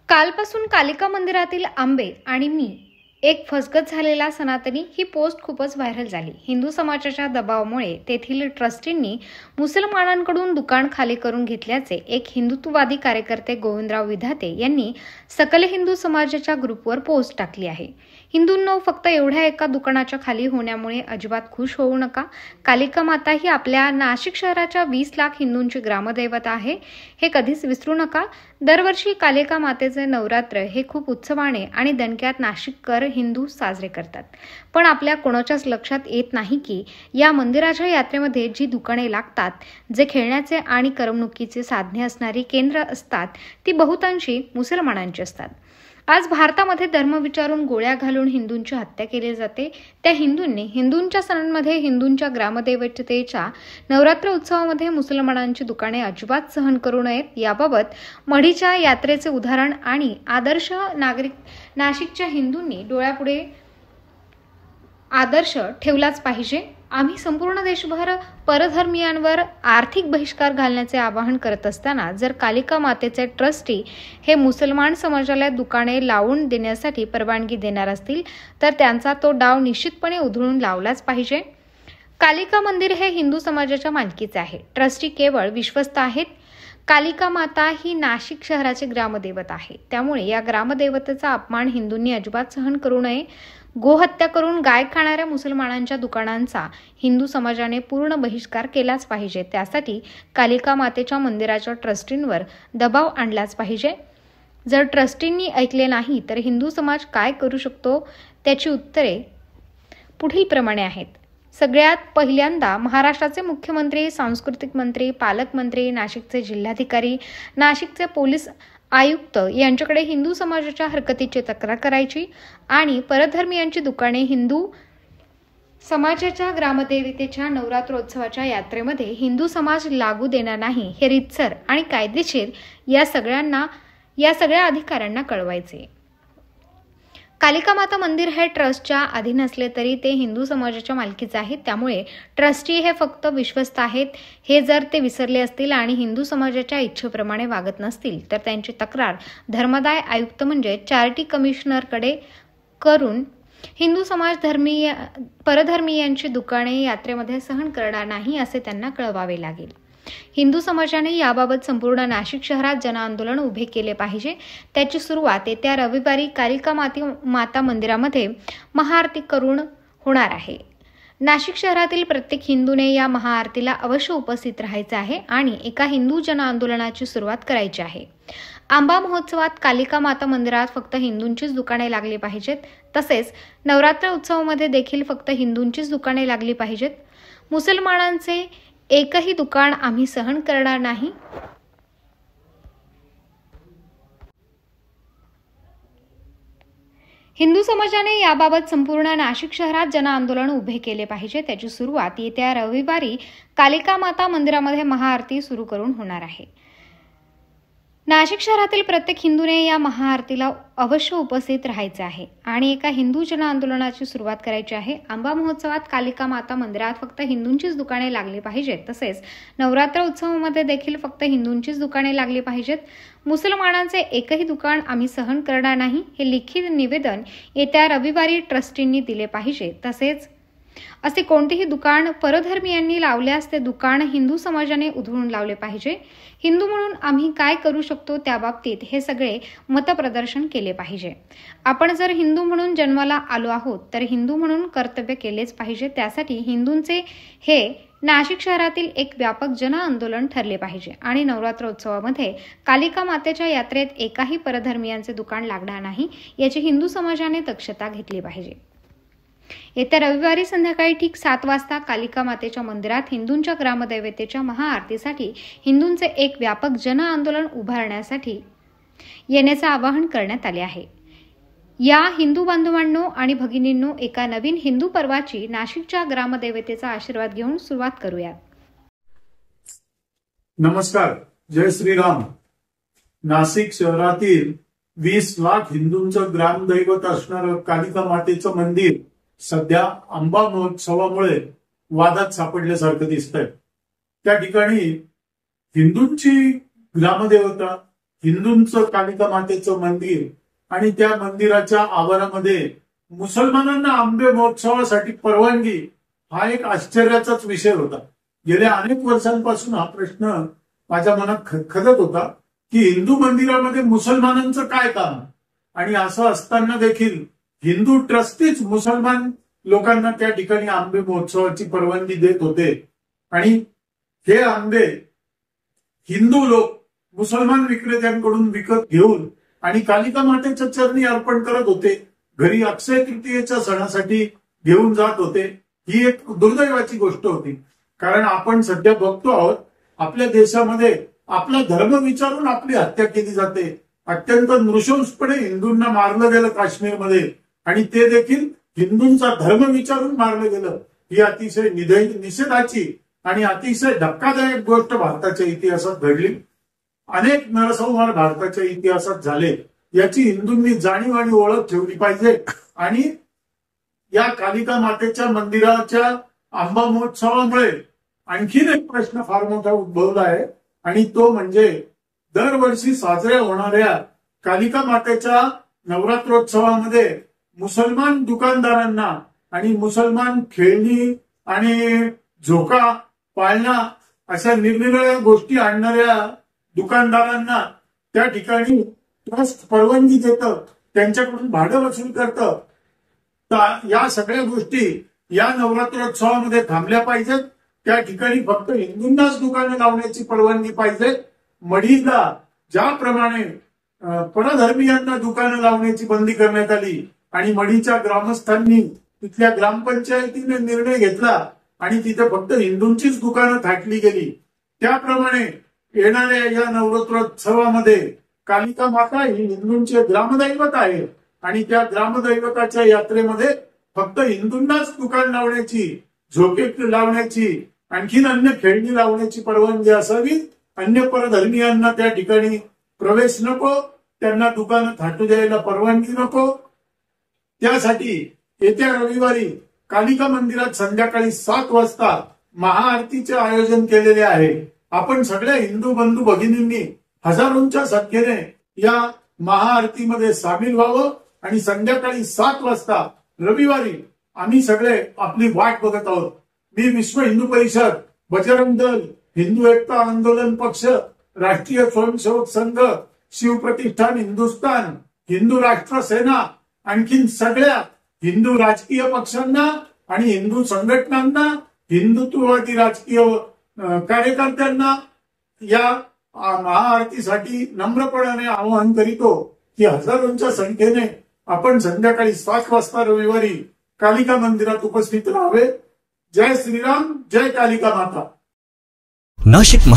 कालपासून कालिका मंदिरातील आंबे आणि मी एक फसगत झालेला सनातनी ही पोस्ट खूपच व्हायरल झाली। हिंदू समाजाच्या दबावामुळे तेथील ट्रस्टींनी मुसलमानांकडून दुकान खाली करून घेतल्याचे एक हिंदुत्ववादी कार्यकर्ते गोविंदराव विधाते यांनी सकल हिंदू समाजाच्या ग्रुपवर पोस्ट टाकली आहे। हिंदूंनो, फक्त एवढ्या एका दुकानाच्या खाली होण्यामुळे अजिबात खुश होऊ नका। कालिका माता ही आपल्या नाशिक शहराच्या 20 लाख हिंदूंची ग्रामदैवता आहे, हे कधीच विसरू नका। दरवर्षी कालिका मातेचे नवरात्र हे खूप उत्सवाने आणि दणक्यात नाशिककर हिंदू साजरे करतात। पण आपल्या कोणाच्याच लक्षात येत नाही की या मंदिराच्या यात्रेमध्ये जी दुकाने लागतात, जे खेळण्याचे आणि करमणुकीचे साधने असणारी केंद्र असतात, ती बहुतांशी मुसलमानांची असतात। आज भारतामध्ये धर्म विचारून गोळ्या घालून हिंदूंची हत्या केली जाते। त्या हिंदूंनी हिंदूंच्या सणांमध्ये हिंदूंच्या ग्रामदैवतेच्या नवरात्र उत्सवामध्ये मुसलमानांची दुकाने अजिबात सहन करू नयेत। याबाबत मढीच्या यात्रेचे उदाहरण आणि आदर्श नागरिक नाशिकच्या हिंदूंनी डोळ्यापुढे आदर्श ठेवलाच पाहिजे। आम्ही संपूर्ण देशभर परधर्मीयांवर आर्थिक बहिष्कार घालण्याचे आवाहन करत असताना जर कालिका मातेचे ट्रस्टी हे मुसलमान समाजाला दुकाने लावून देण्यासाठी परवानगी देणार असतील तर त्यांचा तो डाव निश्चितपणे उधळून लावलाच पाहिजे। कालिका मंदिर हे हिंदू समाजाच्या मालकीचे आहे। ट्रस्टी केवळ विश्वस्त आहेत। कालिका माता ही नाशिक शहराची ग्रामदेवता आहे, त्यामुळे या ग्रामदेवतेचा अपमान हिंदूंनी अजिबात सहन करू नये। गोहत्या करून गाय खाणाऱ्या मुसलमानांच्या दुकानांचा हिंदू समाजाने पूर्ण बहिष्कार केलाच पाहिजे। त्यासाठी कालिका मातेच्या मंदिराच्या ट्रस्टींवर दबाव आणलाच पाहिजे। जर ट्रस्टींनी ऐकले नाही तर हिंदू समाज काय करू शकतो, त्याची उत्तरे पुढील प्रमाणे आहेत। सगळ्यात पहिल्यांदा महाराष्ट्राचे मुख्यमंत्री, सांस्कृतिक मंत्री, पालकमंत्री, नाशिकचे जिल्हाधिकारी, नाशिकचे पोलीस आयुक्त यांच्याकडे हिंदू समाजाच्या हरकतीची तक्रार करायची आणि परधर्मीयांची दुकाने हिंदू समाजाच्या ग्रामदेवतेच्या नवरात्रोत्सवाच्या यात्रेमध्ये हिंदू समाज लागू देणार नाही हे रीतसर आणि कायदेशीर या सगळ्या अधिकाऱ्यांना कळवायचे। कालिका माता मंदिर हे ट्रस्टच्या अधीन असले तरी ते हिंदू समाजाच्या मालकीचे आहे, त्यामुळे ट्रस्टी हे फक्त विश्वस्त आहेत। हे जर ते विसरले असतील आणि हिंदू समाजाच्या इच्छेप्रमाणे वागत नसतील तर त्यांची तक्रार धर्मदाय आयुक्त म्हणजे चॅरिटी कमिशनरकडे करून हिंदू समाज परधर्मीयांची दुकाने यात्रेमध्ये सहन करणार नाही असे त्यांना कळवावे लागेल। हिंदू समाजाने याबाबत संपूर्ण नाशिक शहरात जनआंदोलन उभे केले पाहिजे। त्याची सुरुवात येत्या रविवारी कालिका माता मंदिरामध्ये महाआरती करून होणार आहे। नाशिक शहरातील प्रत्येक हिंदूने या महाआरतीला अवश्य उपस्थित राहायचे आहे आणि एका हिंदू जनआंदोलनाची सुरुवात करायची आहे। आंबा महोत्सवात कालिका माता मंदिरात फक्त हिंदूंचीच दुकाने लागली पाहिजेत, तसेच नवरात्र उत्सवामध्ये देखील फक्त हिंदूंचीच दुकाने लागली पाहिजेत। मुसलमानांचे एकही दुकान आम्ही सहन करणार नाही। हिंदू समाजाने याबाबत संपूर्ण नाशिक शहरात जनआंदोलन उभे केले पाहिजे। त्याची सुरुवात येत्या रविवारी कालिका माता मंदिरामध्ये महाआरती सुरू करून होणार आहे। नाशिक शहरातील प्रत्येक हिंदूने या महाआरतीला अवश्य उपस्थित राहायचे आहे आणि एका हिंदू जनआंदोलनाची सुरुवात करायची आहे। आंबा महोत्सवात कालिका माता मंदिरात फक्त हिंदूंचीच दुकाने लागली पाहिजेत, तसेच नवरात्र उत्सवामध्ये देखील फक्त हिंदूंचीच दुकाने लागली पाहिजेत। मुसलमानांचे एकही दुकान आम्ही सहन करणार नाही हे लिखित निवेदन येत्या रविवारी ट्रस्टींनी दिले पाहिजे। तसेच असे कोणतेही दुकान परधर्मीयांनी लावल्यास ते दुकान हिंदू समाजाने उधळून लावले पाहिजे। हिंदू म्हणून आम्ही काय करू शकतो त्याबाबतीत हे सगळे मतप्रदर्शन केले पाहिजे। आपण जर हिंदू म्हणून जन्माला आलो आहोत तर हिंदू म्हणून कर्तव्य केलेच पाहिजे। त्यासाठी हिंदूंचे हे नाशिक शहरातील एक व्यापक जनआंदोलन ठरले पाहिजे आणि नवरात्रोत्सवामध्ये कालिका मातेच्या यात्रेत एकाही परधर्मीयांचे दुकान लागणार नाही याची हिंदू समाजाने दक्षता घेतली पाहिजे। येत्या रविवारी संध्याकाळी ठीक 7 वाजता कालिका मातेच्या मंदिरात हिंदूंच्या ग्रामदैवतेच्या महाआरतीसाठी हिंदूंचे एक व्यापक जनआंदोलन उभारण्यासाठी येण्याचे आवाहन करण्यात आले आहे। या हिंदू बांधवांनो आणि भगिनींनो, एका नवीन हिंदू पर्वाची नाशिकच्या ग्रामदैवतेचा आशीर्वाद घेऊन सुरुवात करूया। नमस्कार, जय श्रीराम। नाशिक शहरातील 20 लाख हिंदूंचं ग्रामदैवत असणारं कालिका मातेचं मंदिर सध्या आंबा महोत्सवामुळे वादात सापडल्यासारखं दिसतंय। त्या ठिकाणी हिंदूंची ग्रामदेवता हिंदूंचं कालिका मातेचं मंदिर आणि त्या मंदिराच्या आवारामध्ये मुसलमानांना आंबे महोत्सवासाठी परवानगी हा एक आश्चर्याचाच विषय होता. गेल्या अनेक वर्षांपासून हा प्रश्न माझ्या मनात खदखदत होता की हिंदू मंदिरामध्ये मुसलमानांचं काय काम, आणि असं असताना देखील हिंदू ट्रस्टीच मुसलमान लोकांना त्या ठिकाणी आंबे महोत्सवाची परवानगी देत होते. आणि हे आंबे हिंदू लोक मुसलमान विक्रेत्यांकडून विकत घेऊन आणि कालिका मातेच्या चरणी अर्पण करत होते. घरी अक्षय तृतीयेच्या सणासाठी घेऊन जात होते. ही एक दुर्दैवाची गोष्ट होती. कारण आपण सध्या बघतो आहोत आपल्या देशामध्ये आपला धर्म विचारून आपली हत्या केली जाते. अत्यंत नृशंसपणे हिंदूंना मारलं गेलं काश्मीरमध्ये, आणि ते देखील हिंदूंचा धर्म विचारून मारलं गेलं. ही अतिशय निषेधाची आणि अतिशय धक्कादायक गोष्ट भारताच्या इतिहासात घडली. अनेक नरसंहार भारताच्या इतिहासात झाले. याची हिंदूंनी जाणीव आणि ओळख ठेवली पाहिजे. आणि या कालिका मातेच्या मंदिराच्या आंबा महोत्सवामुळे आणखीन एक प्रश्न फार मोठा उद्भवला आहे, आणि तो म्हणजे दरवर्षी साजऱ्या होणाऱ्या कालिका मातेच्या नवरात्रोत्सवामध्ये मुसलमान दुकानदारांना आणि मुसलमान खेळणी आणि झोका पाळणा अशा निरनिराळ्या गोष्टी आणणाऱ्या दुकानदारांना त्या ठिकाणी ट्रस्ट परवानगी देतं, त्यांच्याकडून भाडं वसूल करतं. या सगळ्या गोष्टी या नवरात्रोत्सवामध्ये थांबल्या पाहिजेत. त्या ठिकाणी फक्त हिंदूंनाच दुकानं लावण्याची परवानगी पाहिजे. मढीला ज्याप्रमाणे परधर्मीयांना दुकानं लावण्याची बंदी करण्यात आली आणि मढीच्या ग्रामस्थांनी तिथल्या ग्रामपंचायतीने निर्णय घेतला आणि तिथे फक्त हिंदूंचीच दुकानं थाटली गेली, त्याप्रमाणे येणाऱ्या या नवरात्रोत्सवामध्ये कालिका माता ही हिंदूंचे ग्रामदैवत आहे आणि त्या ग्रामदैवताच्या यात्रेमध्ये फक्त हिंदूंनाच दुकान लावण्याची, झोके लावण्याची, आणखीन अन्य खेळणी लावण्याची परवानगी असावी. अन्य परधर्मीयांना त्या ठिकाणी प्रवेश नको, त्यांना दुकानं थाटू द्यायला परवानगी नको. त्यासाठी येत्या रविवारी कालिका मंदिरात संध्याकाळी 7 वाजता महाआरतीचे आयोजन केलेले आहे. आपण सगळ्या हिंदू बंधू भगिनींनी हजारोंच्या संख्येने या महाआरतीमध्ये सामील व्हावं आणि संध्याकाळी 7 वाजता रविवारी आम्ही सगळे आपली वाट बघत आहोत. मी विश्व हिंदू परिषद, बजरंग दल, हिंदू एकता आंदोलन पक्ष, राष्ट्रीय स्वयंसेवक संघ, शिवप्रतिष्ठान हिंदुस्थान, हिंदू राष्ट्र सेना, आणखीन सगळ्या हिंदू राजकीय पक्षांना आणि हिंदू संघटनांना, हिंदुत्ववादी राजकीय कार्यकर्त्यांना या महाआरतीसाठी नम्रपणाने आवाहन करीतो की हजारोंच्या संख्येने आपण संध्याकाळी 7 वाजता रविवारी कालिका मंदिरात उपस्थित राहावे. जय श्रीराम, जय कालिका माता. नाशिक